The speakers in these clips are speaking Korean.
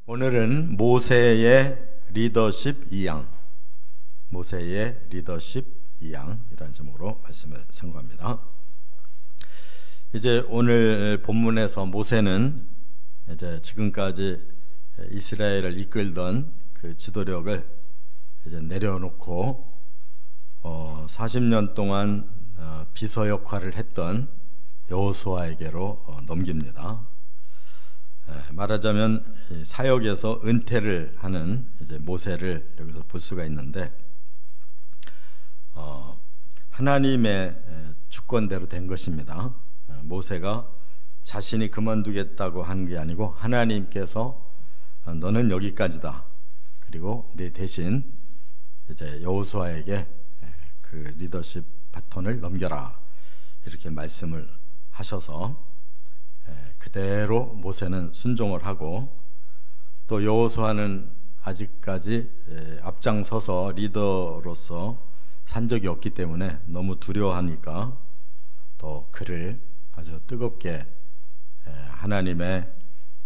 오늘은 모세의 리더십 2양, 모세의 리더십 2양이라는 제목으로 말씀을 선고합니다. 이제 오늘 본문에서 모세는 이제 지금까지 이스라엘을 이끌던 그 지도력을 이제 내려놓고 40년 동안 비서 역할을 했던 여호수아에게로 넘깁니다. 말하자면 사역에서 은퇴를 하는 이제 모세를 여기서 볼 수가 있는데, 하나님의 주권대로 된 것입니다. 모세가 자신이 그만두겠다고 한 게 아니고 하나님께서 너는 여기까지다, 그리고 내 대신 이제 여호수아에게 그 리더십 바톤을 넘겨라, 이렇게 말씀을 하셔서 그대로 모세는 순종을 하고, 또 여호수아는 아직까지 앞장서서 리더로서 산 적이 없기 때문에 너무 두려워하니까 또 그를 아주 뜨겁게 하나님의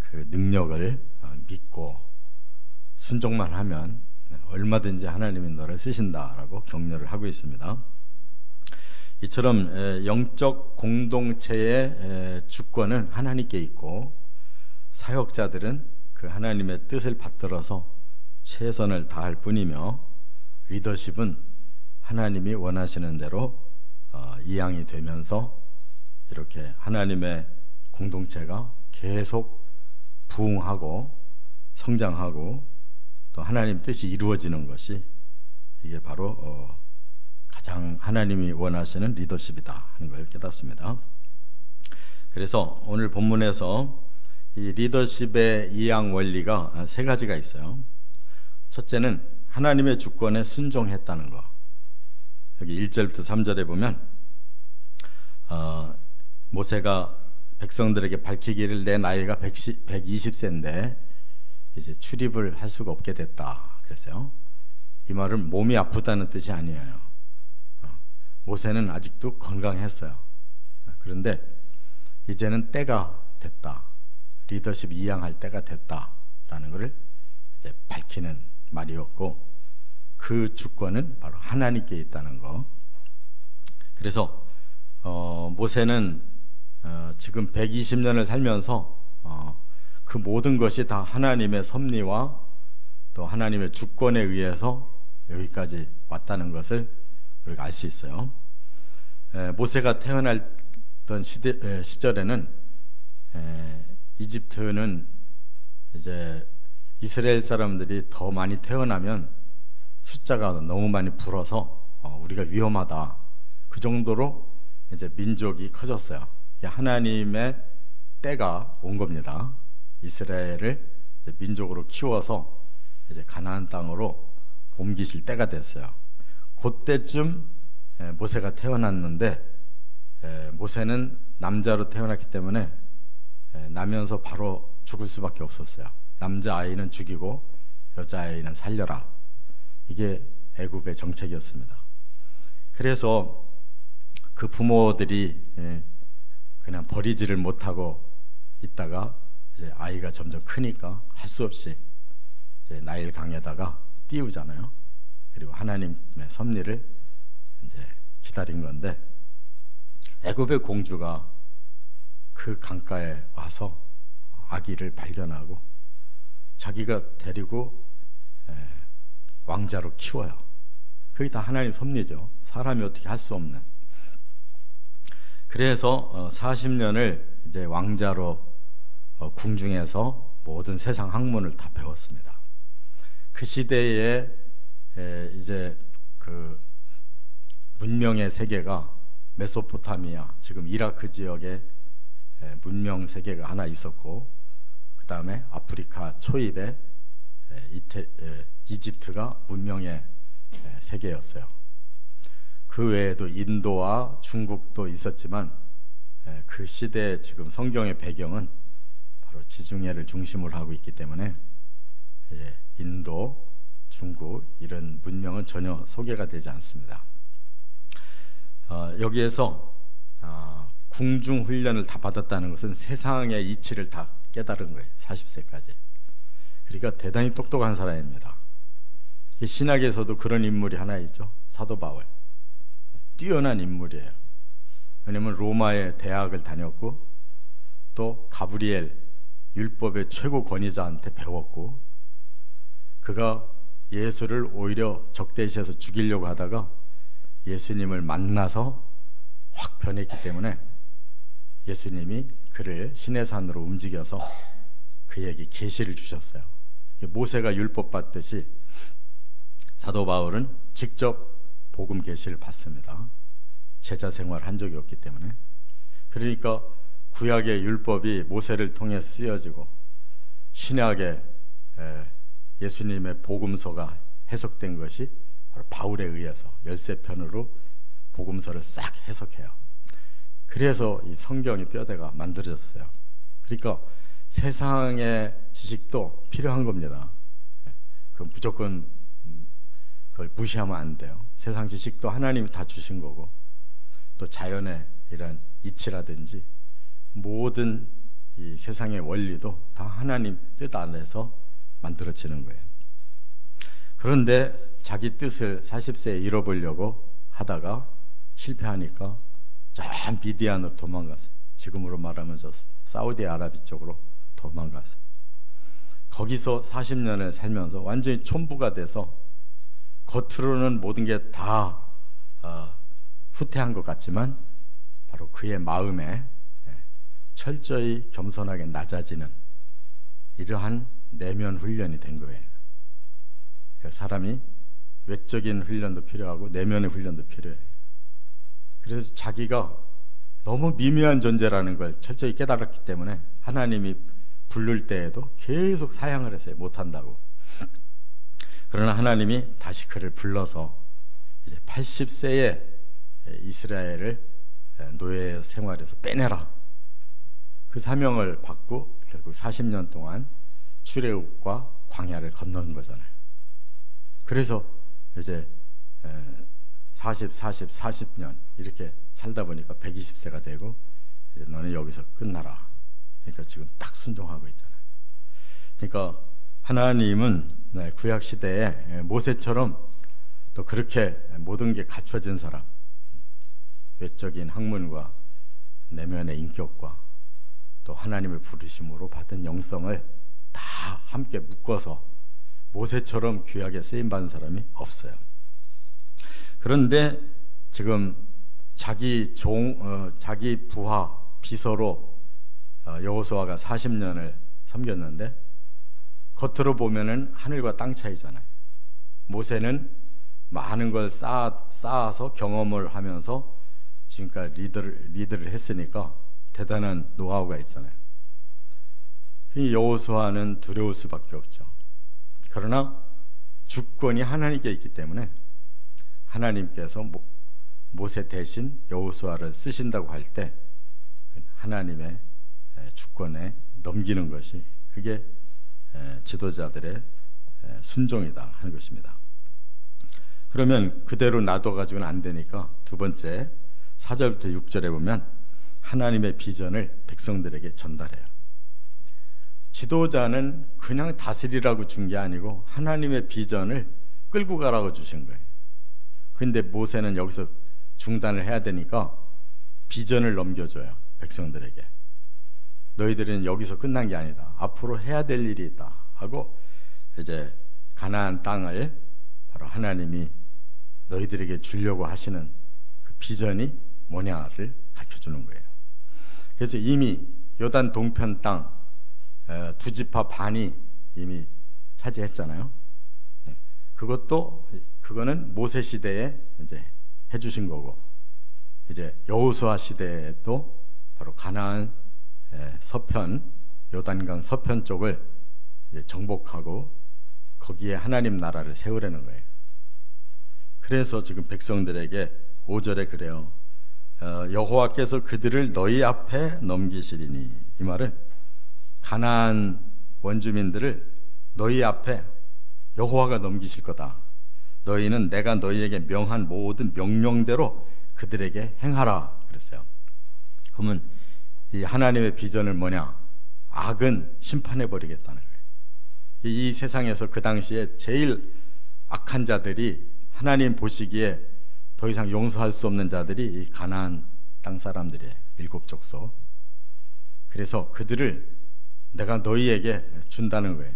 그 능력을 믿고 순종만 하면 얼마든지 하나님이 너를 쓰신다라고 격려를 하고 있습니다. 이처럼 영적 공동체의 주권은 하나님께 있고, 사역자들은 그 하나님의 뜻을 받들어서 최선을 다할 뿐이며, 리더십은 하나님이 원하시는 대로 이양이 되면서 이렇게 하나님의 공동체가 계속 부흥하고 성장하고 또 하나님 뜻이 이루어지는 것이, 이게 바로 가장 하나님이 원하시는 리더십이다 하는 걸 깨닫습니다. 그래서 오늘 본문에서 이 리더십의 이양 원리가 세 가지가 있어요. 첫째는 하나님의 주권에 순종했다는 거. 여기 1절부터 3절에 보면 모세가 백성들에게 밝히기를 내 나이가 120세인데 이제 출입을 할 수가 없게 됐다 그랬어요. 이 말은 몸이 아프다는 뜻이 아니에요. 모세는 아직도 건강했어요. 그런데 이제는 때가 됐다, 리더십 이양할 때가 됐다라는 것을 이제 밝히는 말이었고, 그 주권은 바로 하나님께 있다는 거. 그래서 모세는 지금 120년을 살면서 그 모든 것이 다 하나님의 섭리와 또 하나님의 주권에 의해서 여기까지 왔다는 것을 우리가 알 수 있어요. 모세가 태어났던 시절에는 이집트는 이제 이스라엘 사람들이 더 많이 태어나면 숫자가 너무 많이 불어서 우리가 위험하다, 그 정도로 이제 민족이 커졌어요. 하나님의 때가 온 겁니다. 이스라엘을 이제 민족으로 키워서 이제 가나안 땅으로 옮기실 때가 됐어요. 그때쯤 모세가 태어났는데, 모세는 남자로 태어났기 때문에 나면서 바로 죽을 수밖에 없었어요. 남자아이는 죽이고 여자아이는 살려라, 이게 애굽의 정책이었습니다. 그래서 그 부모들이 그냥 버리지를 못하고 있다가 이제 아이가 점점 크니까 할 수 없이 이제 나일 강에다가 띄우잖아요. 그리고 하나님의 섭리를 이제 기다린 건데, 애굽의 공주가 그 강가에 와서 아기를 발견하고 자기가 데리고 왕자로 키워요. 그게 다 하나님 섭리죠. 사람이 어떻게 할 수 없는. 그래서 40년을 이제 왕자로 궁중에서 모든 세상 학문을 다 배웠습니다. 그 시대에 이제 그 문명의 세계가 메소포타미아, 지금 이라크 지역에 문명 세계가 하나 있었고, 그 다음에 아프리카 초입에 이집트가 문명의 세계였어요. 그 외에도 인도와 중국도 있었지만, 그 시대의 지금 성경의 배경은 바로 지중해를 중심으로 하고 있기 때문에 인도, 중국 이런 문명은 전혀 소개가 되지 않습니다. 여기에서 궁중 훈련을 다 받았다는 것은 세상의 이치를 다 깨달은 거예요. 40세까지. 그러니까 대단히 똑똑한 사람입니다. 신약에서도 그런 인물이 하나 있죠. 사도 바울. 뛰어난 인물이에요. 왜냐하면 로마의 대학을 다녔고 또 가브리엘 율법의 최고 권위자한테 배웠고, 그가 예수를 오히려 적대시해서 죽이려고 하다가 예수님을 만나서 확 변했기 때문에 예수님이 그를 시내산으로 움직여서 그에게 계시를 주셨어요. 모세가 율법 받듯이 사도 바울은 직접 복음 계시를 받습니다. 제자 생활을 한 적이 없기 때문에. 그러니까 구약의 율법이 모세를 통해 쓰여지고 신약의 예수님의 복음서가 해석된 것이 바로 바울에 의해서 13편으로 복음서를 싹 해석해요. 그래서 이 성경의 뼈대가 만들어졌어요. 그러니까 세상의 지식도 필요한 겁니다. 그 무조건 그걸 무시하면 안 돼요. 세상 지식도 하나님이 다 주신 거고, 또 자연의 이런 이치라든지 모든 이 세상의 원리도 다 하나님 뜻 안에서 만들어지는 거예요. 그런데 자기 뜻을 40세에 이뤄보려고 하다가 실패하니까 저 미디안으로 도망갔어요. 지금으로 말하면 저 사우디아라비 쪽으로 도망갔어요. 거기서 40년을 살면서 완전히 촌부가 돼서 겉으로는 모든 게 다 후퇴한 것 같지만 바로 그의 마음에 철저히 겸손하게 낮아지는 이러한 내면 훈련이 된 거예요. 그 사람이 외적인 훈련도 필요하고 내면의 훈련도 필요해요. 그래서 자기가 너무 미묘한 존재라는 걸 철저히 깨달았기 때문에 하나님이 부를 때에도 계속 사양을 했어요. 못한다고. 그러나 하나님이 다시 그를 불러서 이제 80세에 이스라엘을 노예 생활에서 빼내라. 그 사명을 받고 결국 40년 동안 출애굽과 광야를 건넌 거잖아요. 그래서 이제 40년 이렇게 살다 보니까 120세가 되고 이제 너는 여기서 끝나라. 그러니까 지금 딱 순종하고 있잖아요. 그러니까 하나님은 구약 시대에 모세처럼 또 그렇게 모든 게 갖춰진 사람, 외적인 학문과 내면의 인격과 또 하나님의 부르심으로 받은 영성을 다 함께 묶어서 모세처럼 귀하게 쓰임받은 사람이 없어요. 그런데 지금 자기 부하 비서로 여호수아가 40년을 섬겼는데 겉으로 보면은 하늘과 땅 차이잖아요. 모세는 많은 걸 쌓아서 경험을 하면서 지금까지 리드를 했으니까 대단한 노하우가 있잖아요. 여호수아는 두려울 수밖에 없죠. 그러나 주권이 하나님께 있기 때문에 하나님께서 모세 대신 여호수아를 쓰신다고 할 때 하나님의 주권에 넘기는 것이 그게 지도자들의 순종이다 하는 것입니다. 그러면 그대로 놔둬가지고는 안 되니까 두 번째 4절부터 6절에 보면 하나님의 비전을 백성들에게 전달해요. 지도자는 그냥 다스리라고 준 게 아니고 하나님의 비전을 끌고 가라고 주신 거예요. 근데 모세는 여기서 중단을 해야 되니까 비전을 넘겨줘요. 백성들에게. 너희들은 여기서 끝난 게 아니다. 앞으로 해야 될 일이 있다 하고 이제 가나안 땅을 바로 하나님이 너희들에게 주려고 하시는 그 비전이 뭐냐를 가르쳐주는 거예요. 그래서 이미 요단 동편 땅 두 지파 반이 이미 차지했잖아요. 그거는 모세 시대에 이제 해주신 거고, 이제 여호수아 시대에도 바로 가나안 서편 요단강 서편 쪽을 이제 정복하고 거기에 하나님 나라를 세우려는 거예요. 그래서 지금 백성들에게 5절에 그래요. 여호와께서 그들을 너희 앞에 넘기시리니, 이 말은 가나안 원주민들을 너희 앞에 여호와가 넘기실 거다. 너희는 내가 너희에게 명한 모든 명령대로 그들에게 행하라 그랬어요. 그러면 이 하나님의 비전은 뭐냐? 악은 심판해 버리겠다는 거예요. 이 세상에서 그 당시에 제일 악한 자들이, 하나님 보시기에 더 이상 용서할 수 없는 자들이 이 가나안 땅 사람들이에요. 7 족속. 그래서 그들을 내가 너희에게 준다는 거예요.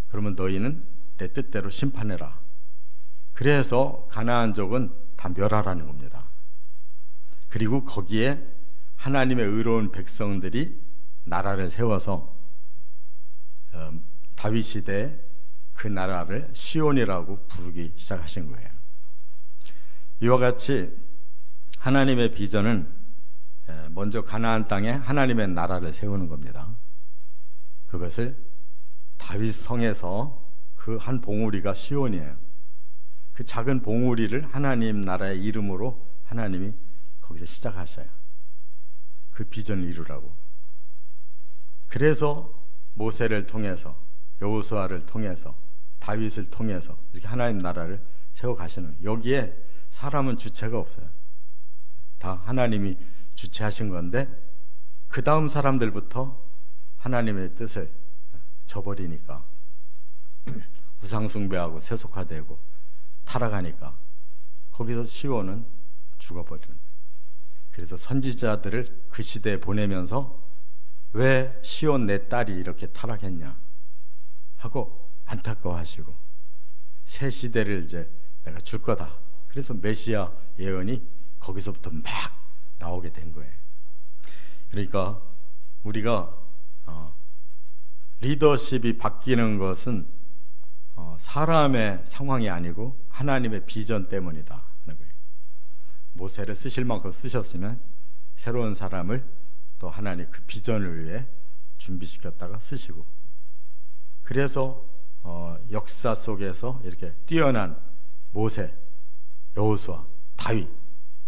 그러면 너희는 내 뜻대로 심판해라. 그래서 가나안족은 다 멸하라는 겁니다. 그리고 거기에 하나님의 의로운 백성들이 나라를 세워서 다윗 시대에 그 나라를 시온이라고 부르기 시작하신 거예요. 이와 같이 하나님의 비전은 먼저 가나안 땅에 하나님의 나라를 세우는 겁니다. 그것을 다윗 성에서 그 한 봉우리가 시온이에요. 그 작은 봉우리를 하나님 나라의 이름으로 하나님이 거기서 시작하셔요. 그 비전을 이루라고. 그래서 모세를 통해서, 여호수아를 통해서, 다윗을 통해서 이렇게 하나님 나라를 세워 가시는 거예요. 여기에 사람은 주체가 없어요. 다 하나님이 주체하신 건데 그 다음 사람들부터 하나님의 뜻을 저버리니까 우상숭배하고 세속화되고 타락하니까 거기서 시온은 죽어버리는 거예요. 그래서 선지자들을 그 시대에 보내면서 왜 시온 내 딸이 이렇게 타락했냐 하고 안타까워하시고 새 시대를 이제 내가 줄 거다. 그래서 메시아 예언이 거기서부터 막 나오게 된 거예요. 그러니까 우리가 리더십이 바뀌는 것은 사람의 상황이 아니고 하나님의 비전 때문이다 하는 거예요. 모세를 쓰실 만큼 쓰셨으면 새로운 사람을 또 하나님 그 비전을 위해 준비시켰다가 쓰시고, 그래서 역사 속에서 이렇게 뛰어난 모세, 여호수아, 다윗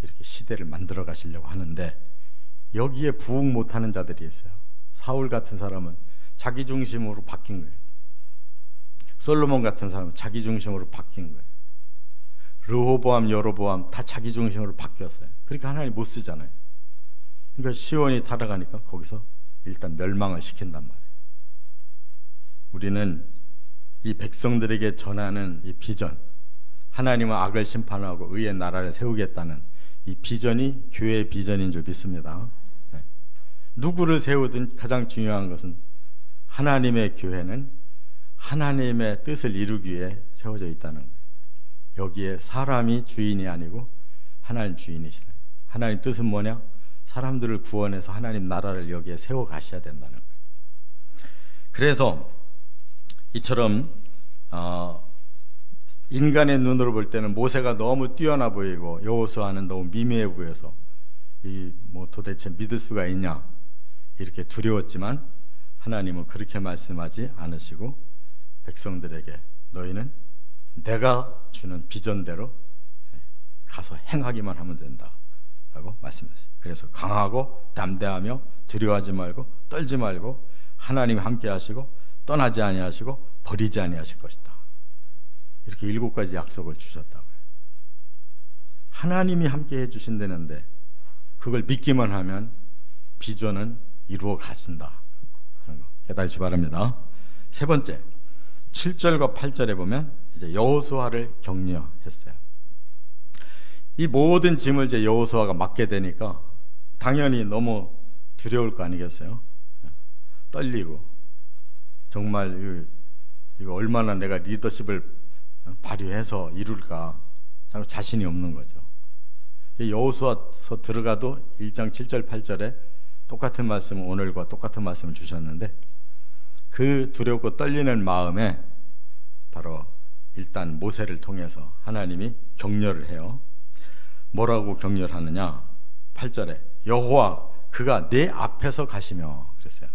이렇게 시대를 만들어 가시려고 하는데 여기에 부응 못하는 자들이 있어요. 사울 같은 사람은 자기 중심으로 바뀐 거예요. 솔로몬 같은 사람은 자기 중심으로 바뀐 거예요. 르호보암, 여로보암 다 자기 중심으로 바뀌었어요. 그러니까 하나님 못 쓰잖아요. 그러니까 시온이 타락하니까 거기서 일단 멸망을 시킨단 말이에요. 우리는 이 백성들에게 전하는 이 비전, 하나님은 악을 심판하고 의의 나라를 세우겠다는 이 비전이 교회의 비전인 줄 믿습니다. 네. 누구를 세우든 가장 중요한 것은 하나님의 교회는 하나님의 뜻을 이루기 위해 세워져 있다는 거예요. 여기에 사람이 주인이 아니고 하나님 주인이시네. 하나님 뜻은 뭐냐? 사람들을 구원해서 하나님 나라를 여기에 세워 가셔야 된다는 거예요. 그래서 이처럼 인간의 눈으로 볼 때는 모세가 너무 뛰어나 보이고 여호수아는 너무 미미해 보여서 뭐 도대체 믿을 수가 있냐 이렇게 두려웠지만 하나님은 그렇게 말씀하지 않으시고 백성들에게 너희는 내가 주는 비전대로 가서 행하기만 하면 된다 라고 말씀하셨어요. 그래서 강하고 담대하며 두려워하지 말고 떨지 말고 하나님이 함께 하시고 떠나지 아니하시고 버리지 아니하실 것이다. 이렇게 7가지 약속을 주셨다고요. 하나님이 함께 해주신다는데 그걸 믿기만 하면 비전은 이루어 가신다 하는 거 깨달으시 바랍니다. 세 번째, 7절과 8절에 보면 이제 여호수아를 격려했어요. 이 모든 짐을 이제 여호수아가 맡게 되니까 당연히 너무 두려울 거 아니겠어요? 떨리고 정말 이거 얼마나 내가 리더십을 발휘해서 이룰까 자신이 없는 거죠. 여호수아서 들어가도 1장 7절 8절에 똑같은 말씀, 오늘과 똑같은 말씀을 주셨는데 그 두렵고 떨리는 마음에 바로 일단 모세를 통해서 하나님이 격려를 해요. 뭐라고 격려를 하느냐? 8절에 여호와 그가 내 앞에서 가시며 그랬어요.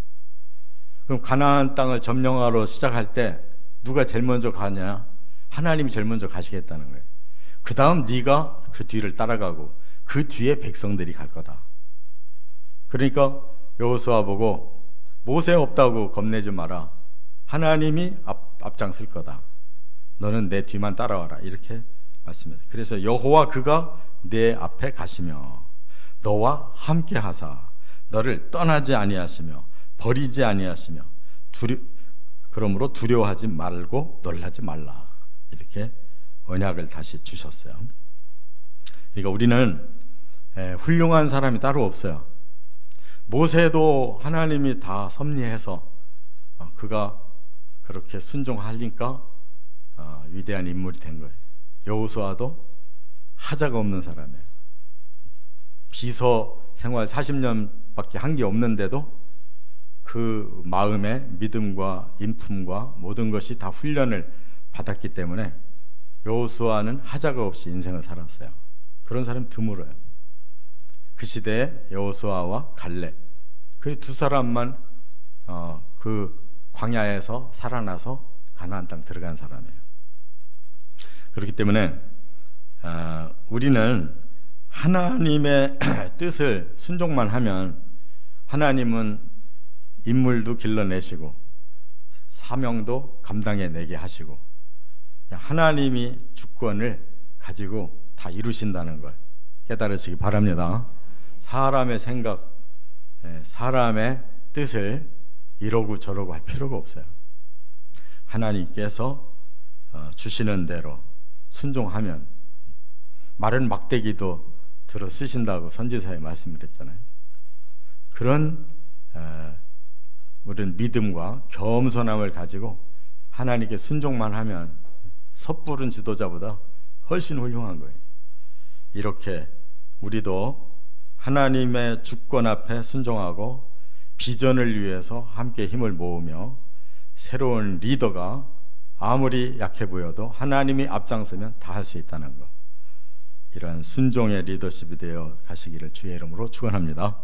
그럼 가나안 땅을 점령하러 시작할 때 누가 제일 먼저 가냐? 하나님이 제일 먼저 가시겠다는 거예요. 그 다음 네가 그 뒤를 따라가고 그 뒤에 백성들이 갈 거다. 그러니까 여호수아 보고 모세 없다고 겁내지 마라. 하나님이 앞장설 거다. 너는 내 뒤만 따라와라. 이렇게 말씀해요. 그래서 여호와 그가 내 앞에 가시며 너와 함께 하사 너를 떠나지 아니하시며 버리지 아니하시며 그러므로 두려워하지 말고 놀라지 말라. 이렇게 언약을 다시 주셨어요. 그러니까 우리는 훌륭한 사람이 따로 없어요. 모세도 하나님이 다 섭리해서 그가 그렇게 순종하니까 위대한 인물이 된 거예요. 여호수아도 하자가 없는 사람이에요. 비서 생활 40년밖에 한 게 없는데도 그 마음의 믿음과 인품과 모든 것이 다 훈련을 받았기 때문에 여호수아는 하자가 없이 인생을 살았어요. 그런 사람이 드물어요. 그 시대에 여호수아와 갈렙, 그 두 사람만 그 광야에서 살아나서 가나안 땅 들어간 사람이에요. 그렇기 때문에 우리는 하나님의 뜻을 순종만 하면 하나님은 인물도 길러내시고 사명도 감당해내게 하시고 하나님이 주권을 가지고 다 이루신다는 걸 깨달으시기 바랍니다. 사람의 생각, 사람의 뜻을 이러고 저러고 할 필요가 없어요. 하나님께서 주시는 대로 순종하면 마른 막대기도 들어 쓰신다고 선지자에 말씀을 했잖아요. 그런 우리는 믿음과 겸손함을 가지고 하나님께 순종만 하면 섣부른 지도자보다 훨씬 훌륭한 거예요. 이렇게 우리도 하나님의 주권 앞에 순종하고 비전을 위해서 함께 힘을 모으며 새로운 리더가 아무리 약해 보여도 하나님이 앞장서면 다 할 수 있다는 것, 이러한 순종의 리더십이 되어 가시기를 주의 이름으로 축원합니다.